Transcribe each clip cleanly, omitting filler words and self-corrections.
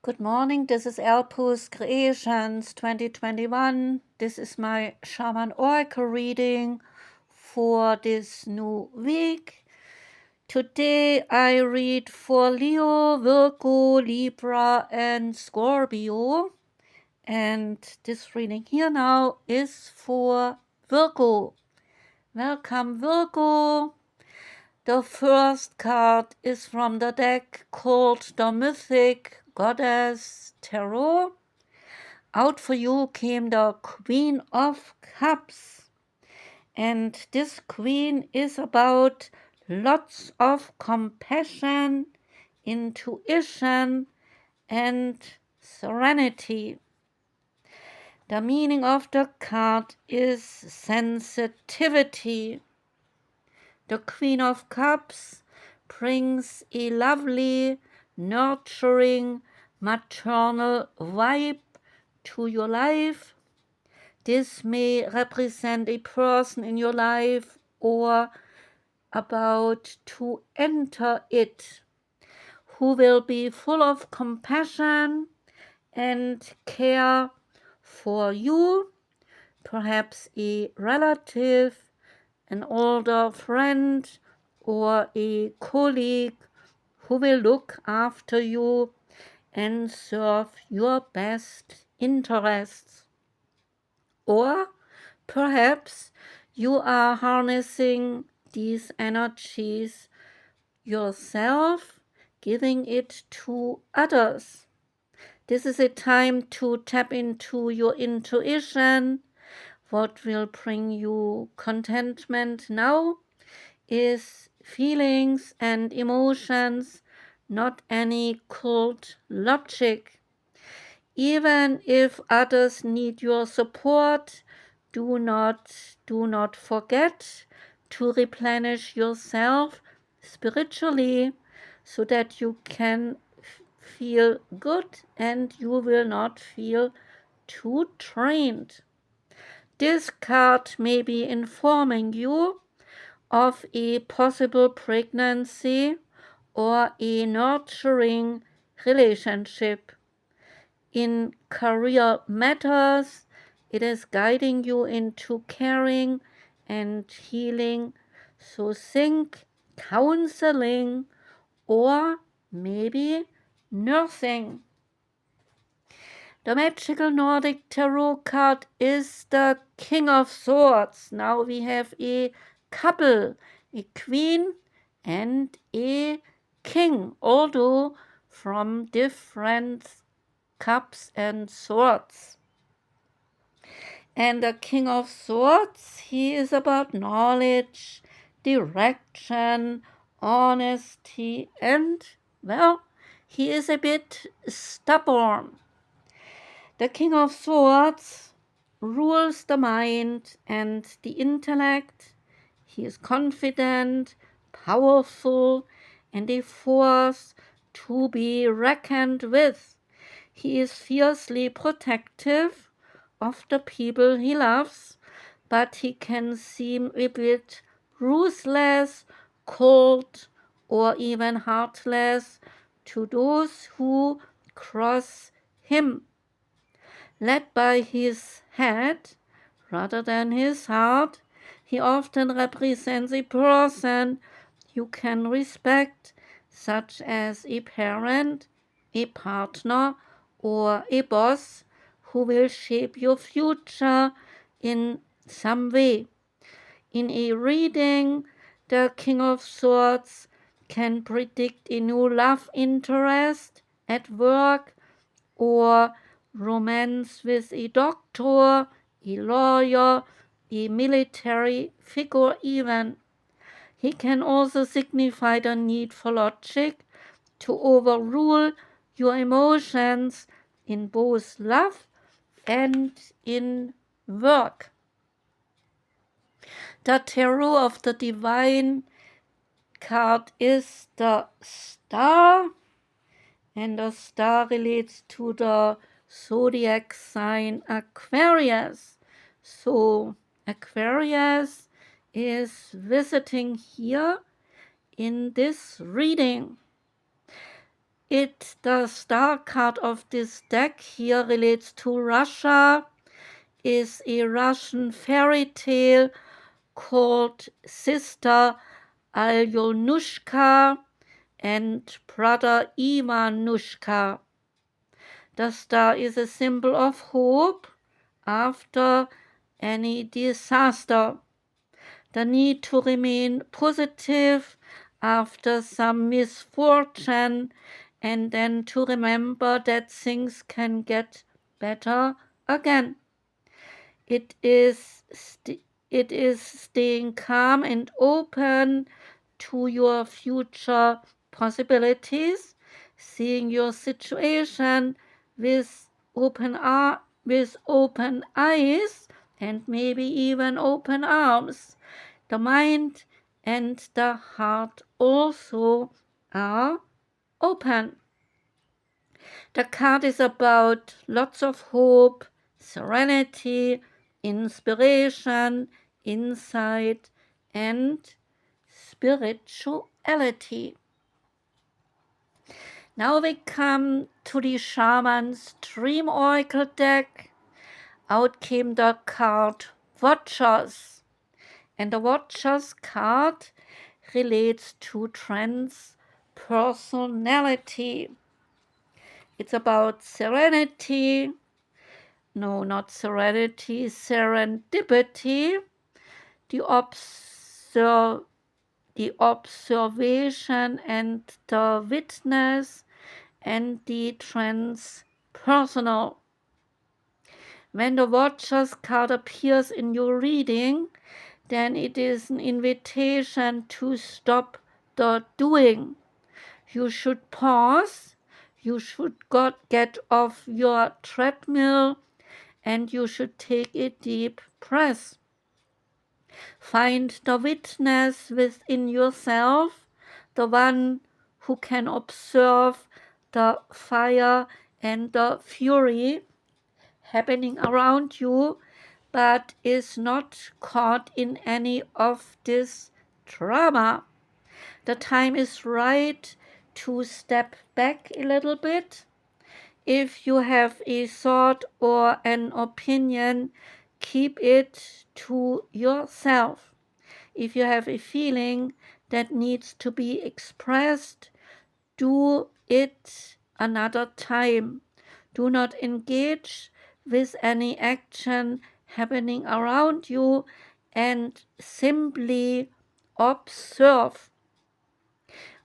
Good morning, this is Elpus Creations 2021. This is my Shaman Oracle reading for this new week. Today I read for Leo, Virgo, Libra and Scorpio. And this reading here now is for Virgo. Welcome, Virgo. The first card is from the deck called the Mythic Goddess Tarot. Out for you came the Queen of Cups. And this queen is about lots of compassion, intuition, and serenity. The meaning of the card is sensitivity. The Queen of Cups brings a lovely, nurturing, maternal vibe to your life. This may represent a person in your life or about to enter it, who will be full of compassion and care for you, perhaps a relative, an older friend, or a colleague who will look after you and serve your best interests. Or perhaps you are harnessing these energies yourself, giving it to others. This is a time to tap into your intuition. What will bring you contentment now is feelings and emotions, not any cold logic. Even if others need your support, do not forget to replenish yourself spiritually so that you can feel good and you will not feel too drained. This card may be informing you of a possible pregnancy or a nurturing relationship. In career matters, it is guiding you into caring and healing. So think counseling or maybe nursing. The magical Nordic tarot card is the King of Swords. Now we have a couple, a queen and a king, although from different cups and swords. And the King of Swords, he is about knowledge, direction, honesty, and, well, he is a bit stubborn. The King of Swords rules the mind and the intellect. He is confident, powerful, and a force to be reckoned with. He is fiercely protective of the people he loves, but he can seem a bit ruthless, cold, or even heartless to those who cross him. Led by his head rather than his heart, he often represents a person you can respect, such as a parent, a partner, or a boss who will shape your future in some way. In a reading, the King of Swords can predict a new love interest at work or romance with a doctor, a lawyer, a military figure even. He can also signify the need for logic to overrule your emotions in both love and in work. The tarot of the divine card is the star, and the star relates to the zodiac sign Aquarius. So Aquarius is visiting here in this reading. The star card of this deck here relates to Russia, is a Russian fairy tale called Sister Alyonushka and Brother Ivanushka. The star is a symbol of hope after any disaster, the need to remain positive after some misfortune, and then to remember that things can get better again. It is staying calm and open to your future possibilities, seeing your situation with open eyes and maybe even open arms. The mind and the heart also are open. The card is about lots of hope, serenity, inspiration, insight, and spirituality. Now we come to the Shaman's Dream Oracle deck. Out came the card Watchers. And the Watchers card relates to transpersonality. It's about serenity. No, not serenity, serendipity. The observation and the witness and the transpersonal. When the Watchers card appears in your reading, then it is an invitation to stop the doing. You should pause, you should get off your treadmill, and you should take a deep breath. Find the witness within yourself, the one who can observe the fire and the fury happening around you, but is not caught in any of this drama. The time is right to step back a little bit. If you have a thought or an opinion, keep it to yourself. If you have a feeling that needs to be expressed, do it another time. Do not engage with any action happening around you and simply observe.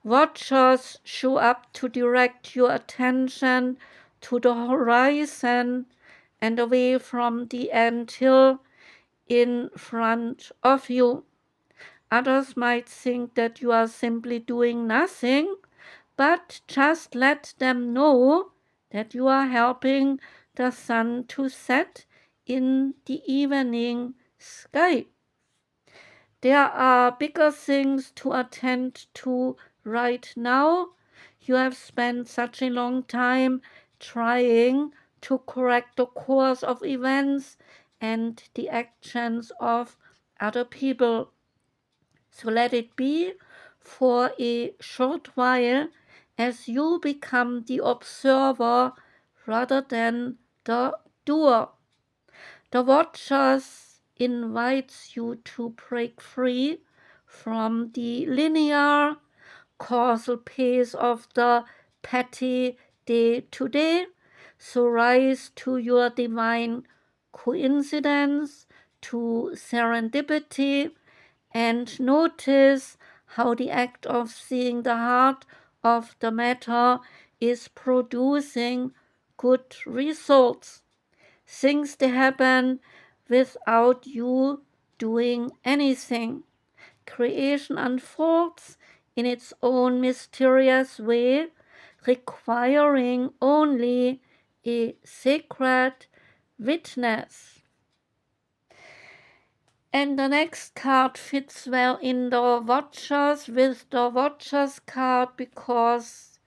Watchers show up to direct your attention to the horizon and away from the anthill in front of you. Others might think that you are simply doing nothing, but just let them know that you are helping the sun to set in the evening sky. There are bigger things to attend to right now. You have spent such a long time trying to correct the course of events and the actions of other people. So let it be for a short while as you become the observer rather than the doer. The Watchers invites you to break free from the linear causal pace of the petty day-to-day, so rise to your divine coincidence, to serendipity, and notice how the act of seeing the heart of the matter is producing good results. Things that happen without you doing anything. Creation unfolds in its own mysterious way, requiring only a sacred witness. And the next card fits well in the Watchers with the Watchers card because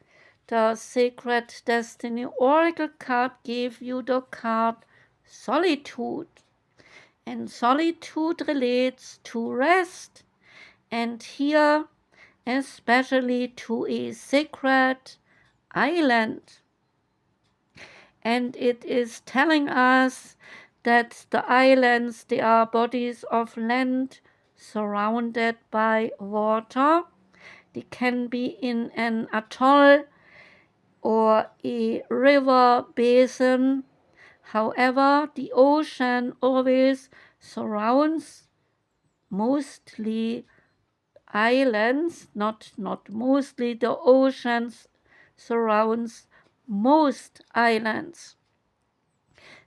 the Sacred Destiny Oracle card gave you the card Solitude. And solitude relates to rest, and here especially to a sacred, island. And it is telling us that the islands, they are bodies of land surrounded by water. They can be in an atoll or a river basin. However, the ocean always surrounds mostly islands, not mostly, the ocean surrounds most islands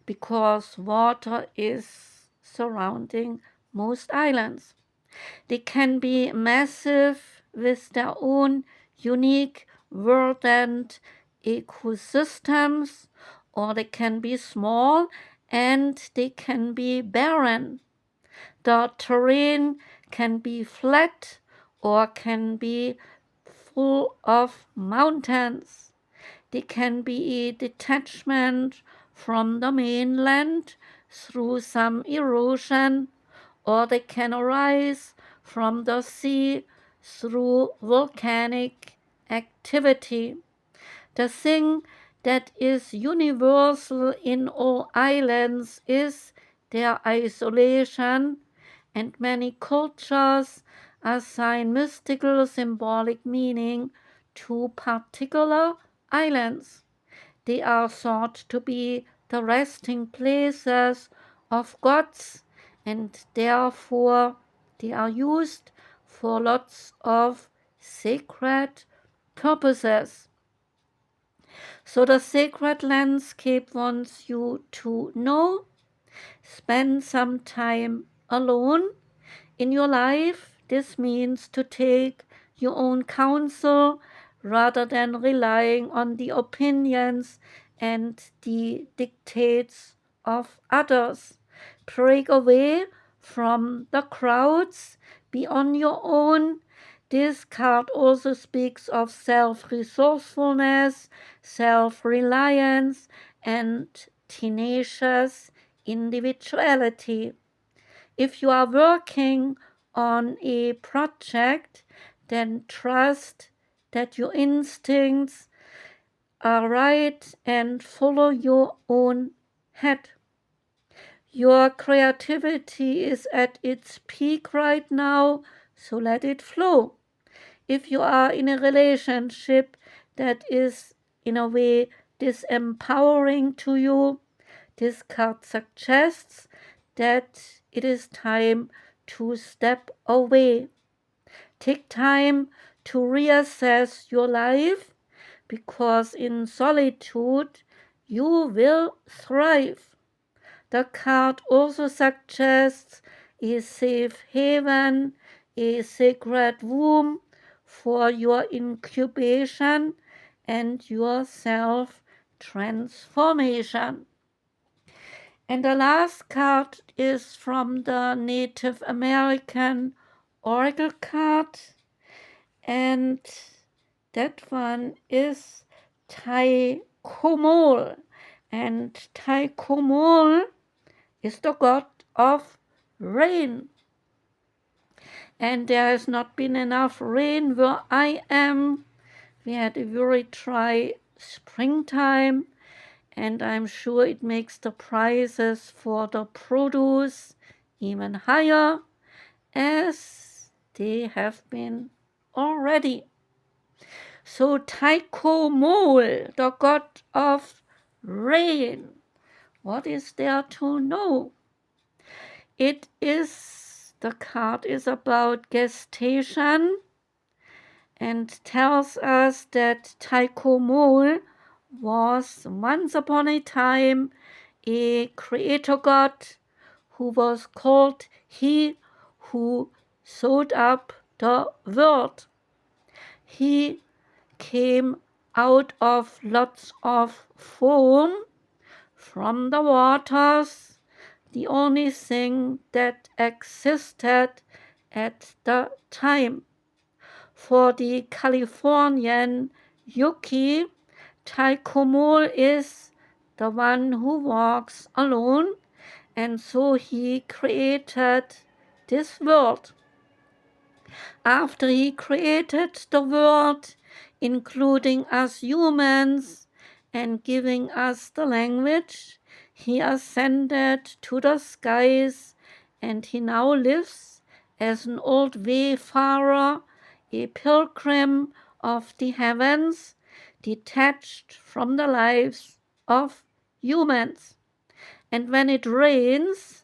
because water is surrounding most islands. They can be massive with their own unique verdant ecosystems, or they can be small and they can be barren. The terrain can be flat or can be full of mountains. They can be a detachment from the mainland through some erosion, or they can arise from the sea through volcanic activity. The thing that is universal in all islands is their isolation, and many cultures assign mystical symbolic meaning to particular islands. They are thought to be the resting places of gods, and therefore they are used for lots of sacred purposes. So the sacred landscape wants you to know. Spend some time alone in your life. This means to take your own counsel rather than relying on the opinions and the dictates of others. Break away from the crowds, be on your own. This card also speaks of self-resourcefulness, self-reliance, and tenacious individuality. If you are working on a project, then trust that your instincts are right and follow your own head. Your creativity is at its peak right now, so let it flow. If you are in a relationship that is in a way disempowering to you, this card suggests that it is time to step away. Take time to reassess your life, because in solitude you will thrive. The card also suggests a safe haven, a sacred womb for your incubation and your self-transformation. And the last card is from the Native American Oracle card, and that one is Taikomol. And Taikomol is the god of rain. And there has not been enough rain where I am. We had a very dry springtime, and I'm sure it makes the prices for the produce even higher, as they have been already. So Taikomol, the god of rain, what is there to know? The card is about gestation and tells us that Taikomol was once upon a time a creator god who was called he who sewed up the world. He came out of lots of foam from the waters, the only thing that existed at the time. For the Californian Yuki, Taikomol is the one who walks alone, and so he created this world. After he created the world, including us humans and giving us the language. He ascended to the skies, and he now lives as an old wayfarer, a pilgrim of the heavens, detached from the lives of humans. And when it rains,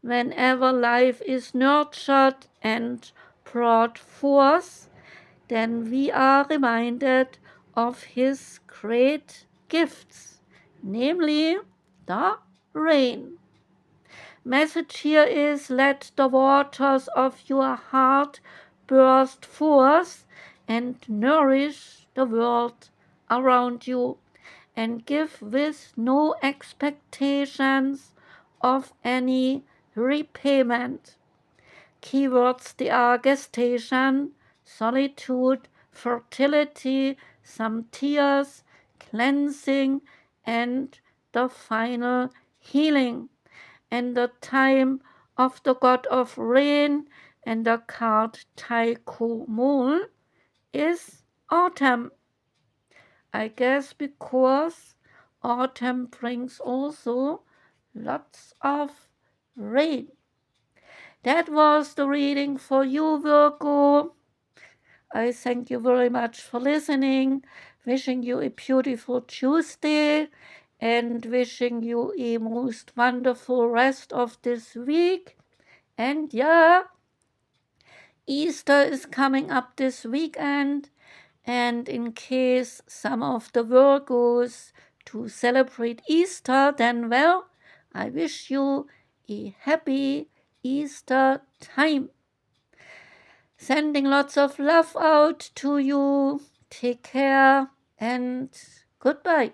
whenever life is nurtured and brought forth, then we are reminded of his great gifts, namely the rain. Message here is, let the waters of your heart burst forth and nourish the world around you, and give with no expectations of any repayment. Keywords, they are gestation, solitude, fertility, some tears, cleansing, and the final healing. And the time of the god of rain and the card Taikomol is autumn. I guess because autumn brings also lots of rain. That was the reading for you, Virgo. I thank you very much for listening. Wishing you a beautiful Tuesday and wishing you a most wonderful rest of this week. And yeah, Easter is coming up this weekend. And in case some of the Virgos to celebrate Easter, then well, I wish you a happy Easter time. Sending lots of love out to you. Take care and goodbye.